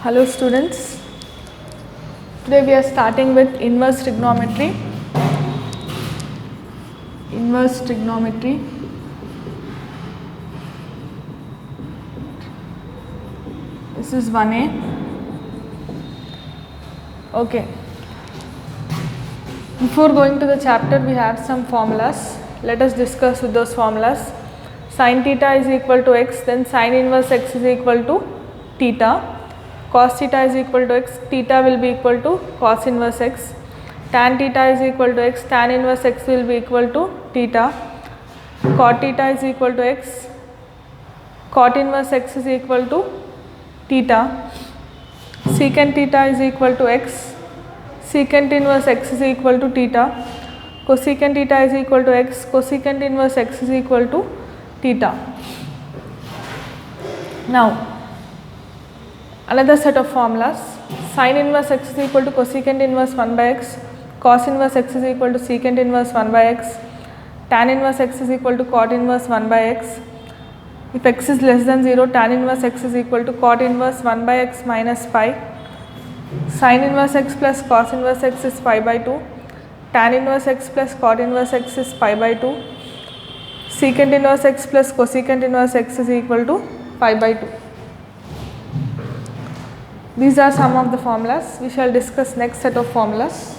Hello students, today we are starting with inverse trigonometry. Inverse trigonometry. This is 1A. Okay. Before going to the chapter, we have some formulas. Let us discuss with those formulas. Sin theta is equal to x, then sin inverse x is equal to theta. Cos theta is equal to x, theta will be equal to cos inverse x. Tan theta is equal to x, tan inverse x will be equal to theta. Cot theta is equal to x, cot inverse x is equal to theta. Secant theta is equal to x, secant inverse x is equal to theta. Cosecant theta is equal to x, cosecant inverse x is equal to theta. Now, another set of formulas. Sin inverse x is equal to cosecant inverse 1 by x, cos inverse x is equal to secant inverse 1 by x, tan inverse x is equal to cot inverse 1 by x. If x is less than 0, tan inverse x is equal to cot inverse 1 by x minus pi. Sin inverse x plus cos inverse x is pi by 2. Tan inverse x plus cot inverse x is pi by 2. Secant inverse x plus cosecant inverse x is equal to pi by 2. These are some of the formulas. We shall discuss next set of formulas.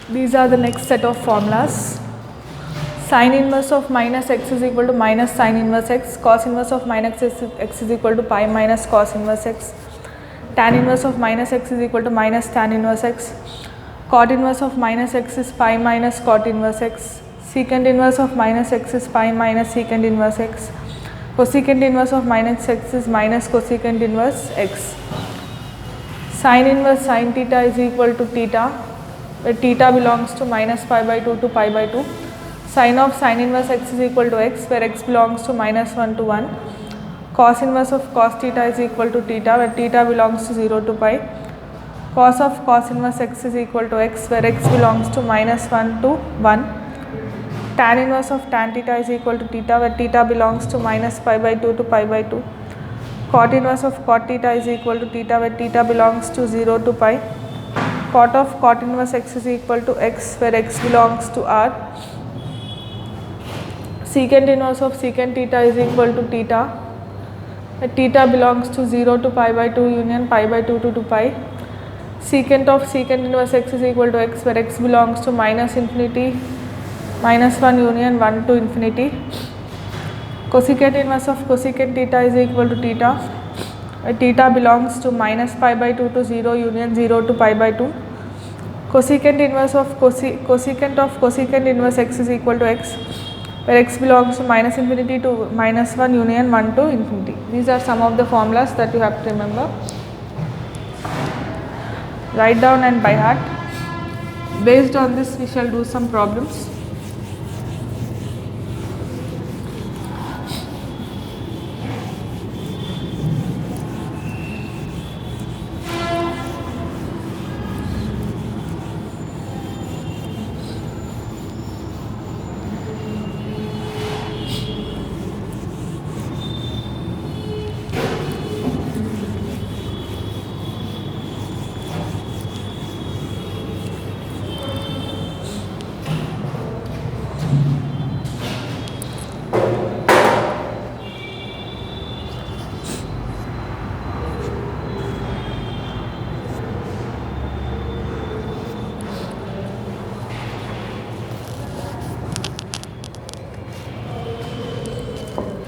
These are the next set of formulas. Sin inverse of minus x is equal to minus sin inverse x, cos inverse of minus x is equal to pi minus cos inverse x, tan inverse of minus x is equal to minus tan inverse x, cot inverse of minus x is pi minus cot inverse x, secant inverse of minus x is pi minus secant inverse x, cosecant inverse of minus x is minus cosecant inverse x. Sin inverse sin theta is equal to theta, where theta belongs to minus pi by 2 to pi by 2. Sin of sin inverse x is equal to x, where x belongs to minus 1 to 1. Cos inverse of cos theta is equal to theta, where theta belongs to 0 to pi. Cos of cos inverse x is equal to x, where x belongs to minus 1 to 1. Tan inverse of tan theta is equal to theta, where theta belongs to minus pi by 2 to pi by 2. Cot inverse of cot theta is equal to theta, where theta belongs to 0 to pi. Cot of cot inverse x is equal to x, where x belongs to r. Secant inverse of secant theta is equal to theta, where theta belongs to 0 to pi by 2 union pi by 2 to 2 pi. Secant of secant inverse x is equal to x, where x belongs to minus infinity minus 1 union 1 to infinity. Cosecant inverse of cosecant theta is equal to theta, where theta belongs to minus pi by 2 to 0 union 0 to pi by 2. Cosecant inverse of cosecant inverse x is equal to x, where x belongs to minus infinity to minus 1 union 1 to infinity. These are some of the formulas that you have to remember. Write down and by heart. Based on this, we shall do some problems.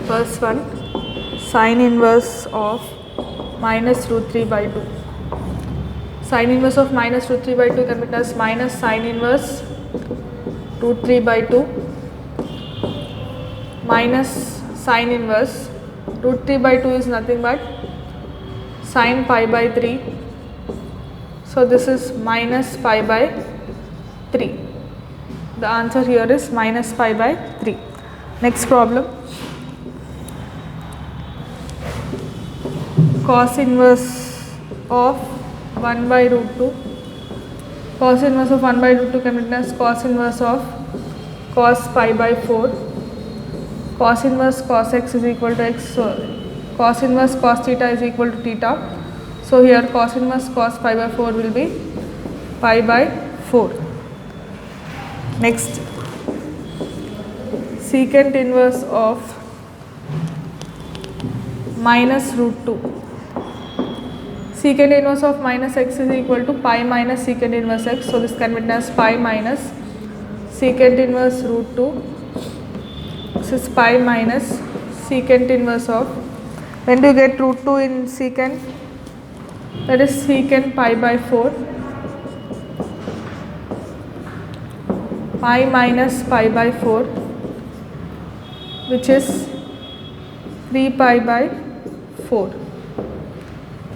First one, sin inverse of minus root 3 by 2. Sin inverse of minus root 3 by 2 can be written as minus sin inverse root 3 by 2 minus sin inverse root 3 by 2 is nothing but sin pi by 3. So this is minus pi by 3. The answer here is minus pi by 3. Next problem. Cos inverse of 1 by root 2. Cos inverse of 1 by root 2 can be written as cos inverse of cos pi by 4, cos inverse cos x is equal to x, so cos inverse cos theta is equal to theta. So here cos inverse cos pi by 4 will be pi by 4. Next, secant inverse of minus root 2. Secant inverse of minus x is equal to pi minus secant inverse x. So this can be written as pi minus secant inverse root 2. This is pi minus secant inverse of, when do you get root 2 in secant? That is secant pi by 4. Pi minus pi by 4, which is 3 pi by 4.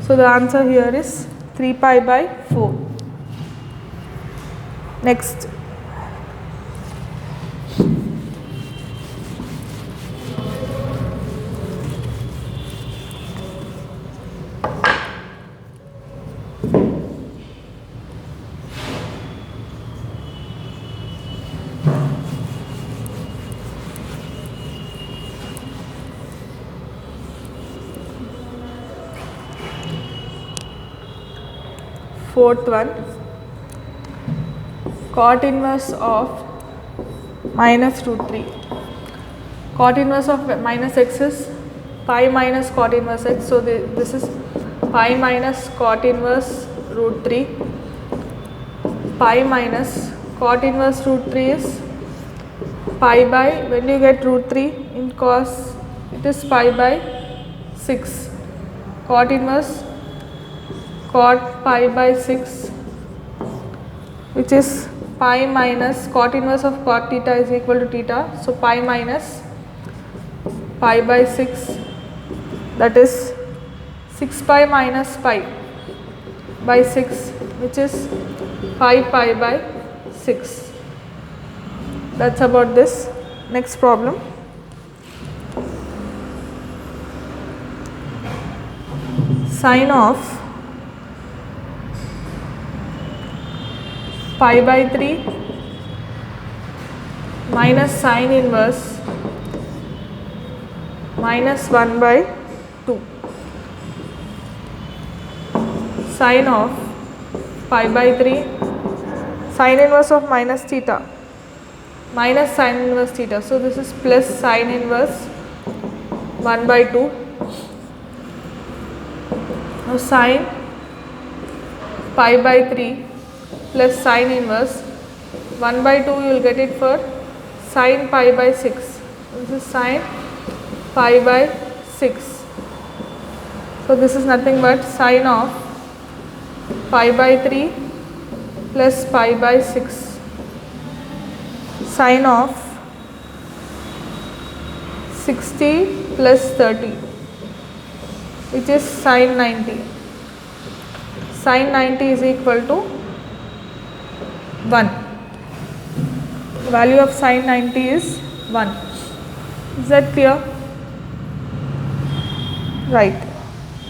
So the answer here is 3 pi by 4. Next, fourth one, cot inverse of minus root 3. Cot inverse of minus x is pi minus cot inverse x. So this is pi minus cot inverse root 3. Pi minus cot inverse root 3 is pi by, when you get root 3 in cos, it is pi by 6. Cot inverse cot pi by 6, which is pi minus cot inverse of cot theta is equal to theta. So pi minus pi by 6, that is 6 pi minus pi by 6, which is 5 pi by 6. That's about this. Next problem. Sine of pi by 3 minus sine inverse minus 1 by 2. Sine of pi by 3, sine inverse of minus theta, minus sine inverse theta. So this is plus sine inverse 1 by 2. Now sine pi by 3 plus sine inverse 1 by 2, you will get it for sine pi by 6. This is sine pi by 6. So this is nothing but sine of pi by 3 plus pi by 6. Sine of 60 plus 30, which is sine 90. Sine 90 is equal to 1. The value of sine 90 is 1. Is that clear? Right.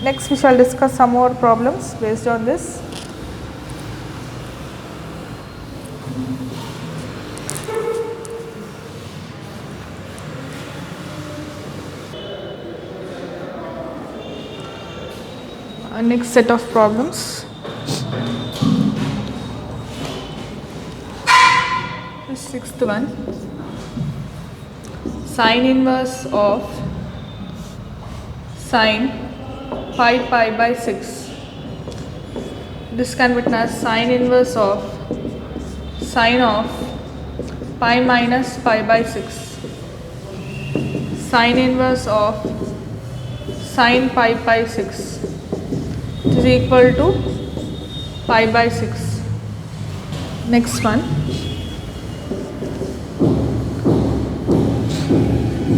Next we shall discuss some more problems based on this. Next set of problems. The sixth one, sine inverse of sine pi by 6. This can be written as sine inverse of sine of pi minus pi by 6. Sine inverse of sine pi by 6 is equal to pi by 6. Next one,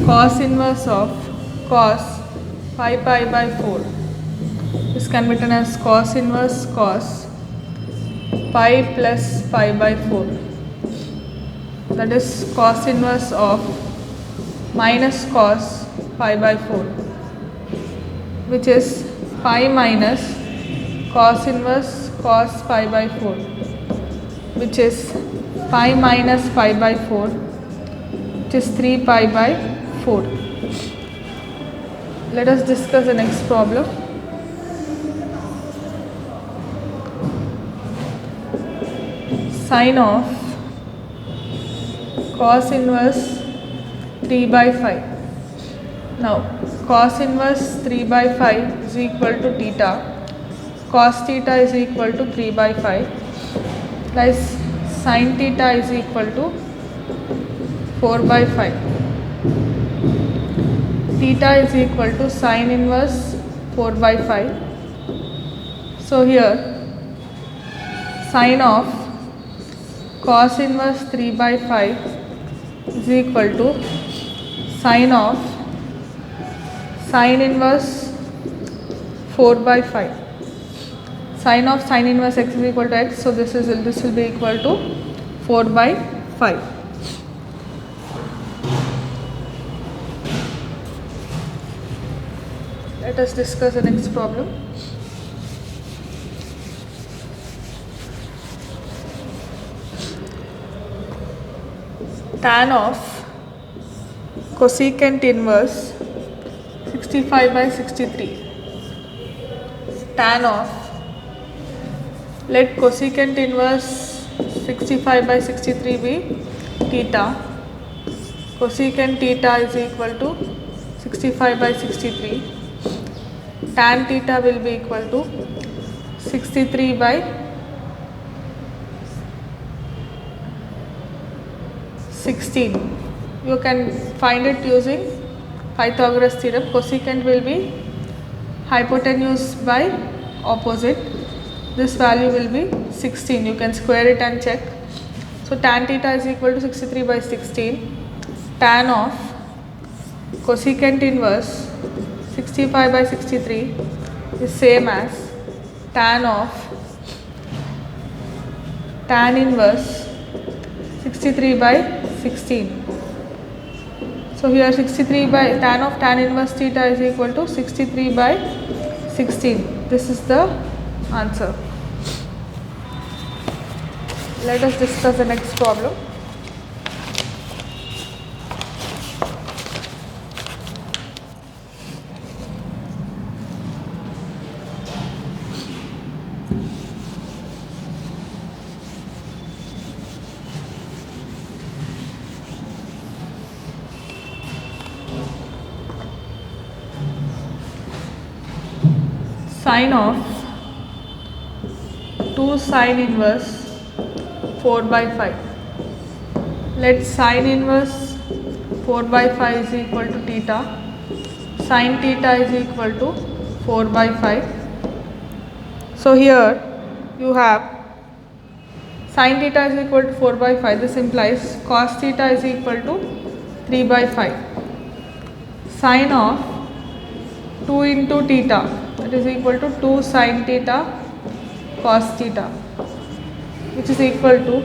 cos inverse of cos pi by 4. This can be written as cos inverse cos pi plus pi by 4. That is cos inverse of minus cos pi by 4, which is pi minus cos inverse cos pi by 4, which is pi minus pi by 4 which is 3 pi by 4. Let us discuss the next problem. Sine of cos inverse 3 by 5. Now cos inverse 3 by 5 is equal to theta. Cos theta is equal to 3 by 5. Thus sin theta is equal to 4 by 5. Theta is equal to sin inverse 4 by 5. So here sine of cos inverse 3 by 5 is equal to sine of sin inverse 4 by 5. Sine of sin inverse x is equal to x, so this will be equal to 4 by 5. Let us discuss the next problem. Tan of cosecant inverse 65 by 63. Tan of, let cosecant inverse 65 by 63 be theta. Cosecant theta is equal to 65 by 63. Tan theta will be equal to 63 by 16. You can find it using Pythagoras theorem. Cosecant will be hypotenuse by opposite. This value will be 16. You can square it and check. So tan theta is equal to 63 by 16. Tan of cosecant inverse 65 by 63 is same as tan of tan inverse 63 by 16. So here 63 by tan of tan inverse theta is equal to 63 by 16. This is the answer. Let us discuss the next problem. Sine of 2 sine inverse 4 by 5. Let sine inverse 4 by 5 is equal to theta. Sin theta is equal to 4 by 5. So here you have sin theta is equal to 4 by 5. This implies cos theta is equal to 3 by 5. Sine of 2 into theta, that is equal to 2 sin theta cos theta, which is equal to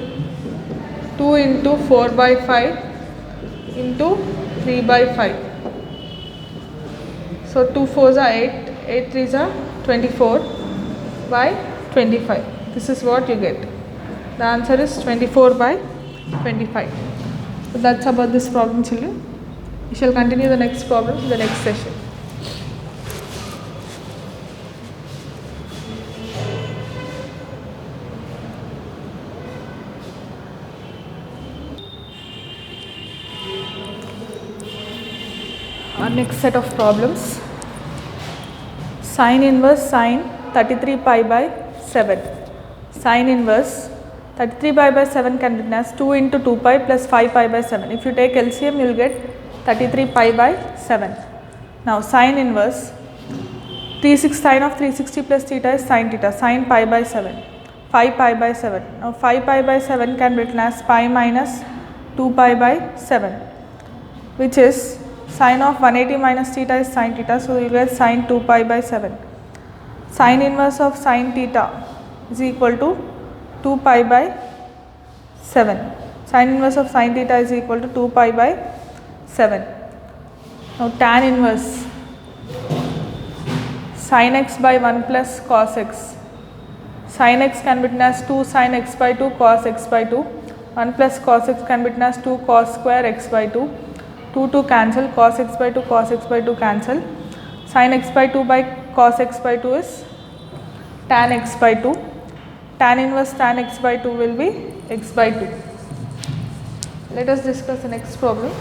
2 into 4 by 5 into 3 by 5. So 2 4s are 8, 8 3s are 24 by 25. This is what you get. The answer is 24 by 25. So that's about this problem, children. We shall continue the next problem in the next session. Our next set of problems. Sine inverse sine 33 pi by 7. Sine inverse 33 pi by 7 can be written as 2 into 2 pi plus 5 pi by 7. If you take LCM, you will get 33 pi by 7. Now sine inverse 36 sine of 360 plus theta is sine theta, sine pi by 7, 5 pi by 7. Now 5 pi by 7 can be written as pi minus 2 pi by 7, which is sine of 180 minus theta is sine theta, so you get sine 2 pi by 7. Sine inverse of sine theta is equal to 2 pi by 7. Sine inverse of sine theta is equal to 2 pi by 7. Now tan inverse sin x by 1 plus cos x. Sin x can be written as 2 sin x by 2 cos x by 2. 1 plus cos x can be written as 2 cos square x by 2. 2 cancel, cos x by 2 cos x by 2 cancel. Sin x by 2 by cos x by 2 is tan x by 2. Tan inverse tan x by 2 will be x by 2. Let us discuss the next problem.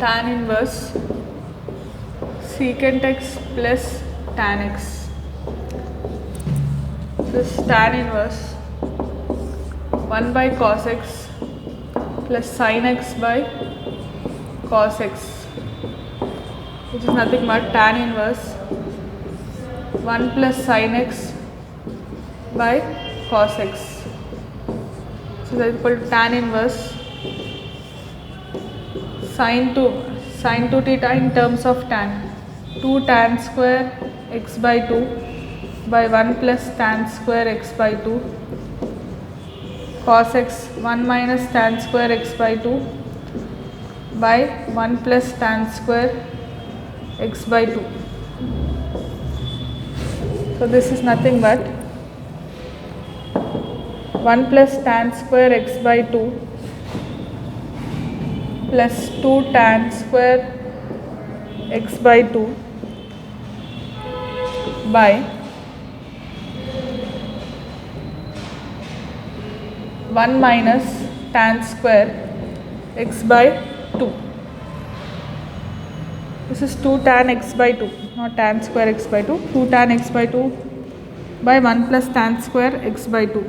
Tan inverse secant x plus tan x. This tan inverse 1 by cos x plus sin x by cos x, which is nothing but tan inverse 1 plus sin x by cos x. So that is equal to tan inverse sin 2 theta in terms of tan, 2 tan square x by 2 by 1 plus tan square x by 2 cos x 1 minus tan square x by 2 by 1 plus tan square x by 2. So this is nothing but 1 plus tan square x by 2 plus 2 tan square x by 2 by 1 minus tan square x by 2. This is 2 tan x by 2, not tan square x by 2. 2 tan x by 2 by 1 plus tan square x by 2.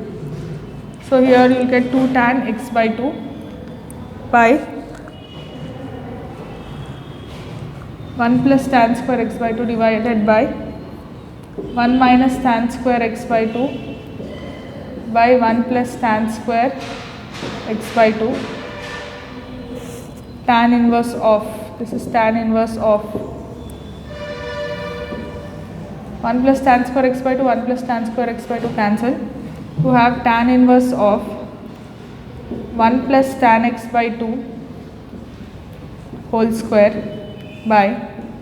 So here you will get 2 tan x by 2 by 1 plus tan square x by 2 divided by 1 minus tan square x by 2 by 1 plus tan square x by 2 tan inverse of, this is tan inverse of 1 plus tan square x by 2, 1 plus tan square x by 2 cancel. You have tan inverse of 1 plus tan x by 2 whole square by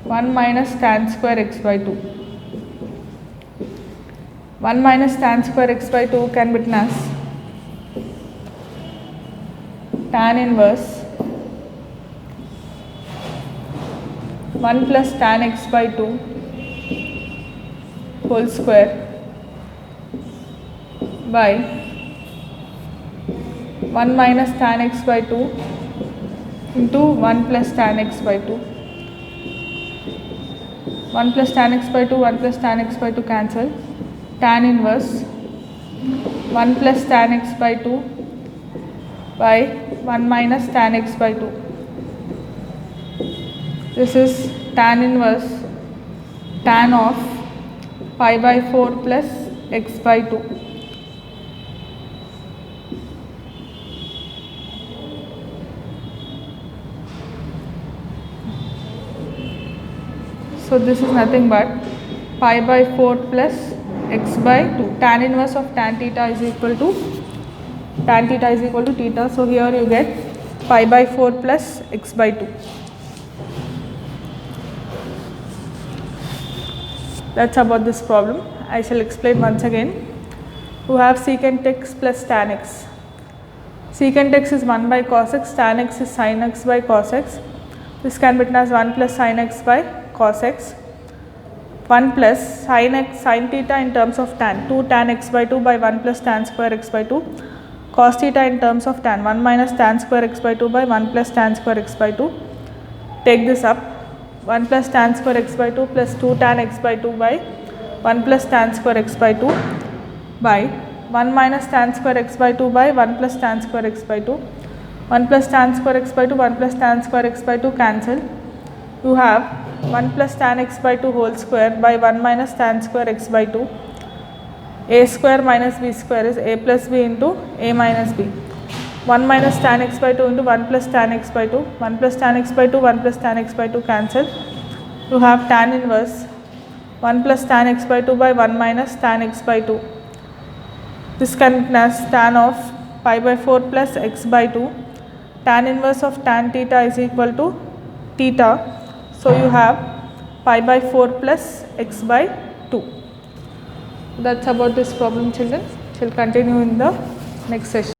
1 minus tan square x by 2. 1 minus tan square x by 2 can be written as tan inverse 1 plus tan x by 2 whole square by 1 minus tan x by 2 into 1 plus tan x by 2. 1 plus tan x by 2, 1 plus tan x by 2 cancel. Tan inverse 1 plus tan x by 2 by 1 minus tan x by 2. This is tan inverse tan of pi by 4 plus x by 2. So this is nothing but pi by 4 plus x by 2. Tan inverse of tan theta is equal to theta. So here you get pi by 4 plus x by 2. That's about this problem. I shall explain once again. You have secant x plus tan x. Secant x is 1 by cos x, tan x is sin x by cos x. This can be written as 1 plus sin x by cos x, 1 plus sin x sin theta in terms of tan, 2 tan x by 2 by 1 plus tan square x by 2, cos theta in terms of tan, 1 minus tan square x by 2 by 1 plus tan square x by 2. Take this up, 1 plus tan square x by 2 plus 2 tan x by 2 by 1 plus tan square x by 2 by 1 minus tan square x by 2 by 1 plus tan square x by 2. 1 plus tan square x by 2, 1 plus tan square x by 2 cancel. You have 1 plus tan x by 2 whole square by 1 minus tan square x by 2 a square minus b square is a plus b into a minus b. 1 minus tan x by 2 into 1 plus tan x by 2. 1 plus tan x by 2, 1 plus tan x by 2 cancel. You have tan inverse 1 plus tan x by 2 by 1 minus tan x by 2. This can be as tan of pi by 4 plus x by 2. Tan inverse of tan theta is equal to theta. So you have pi by 4 plus x by 2. That's about this problem, children. We'll continue in the next session.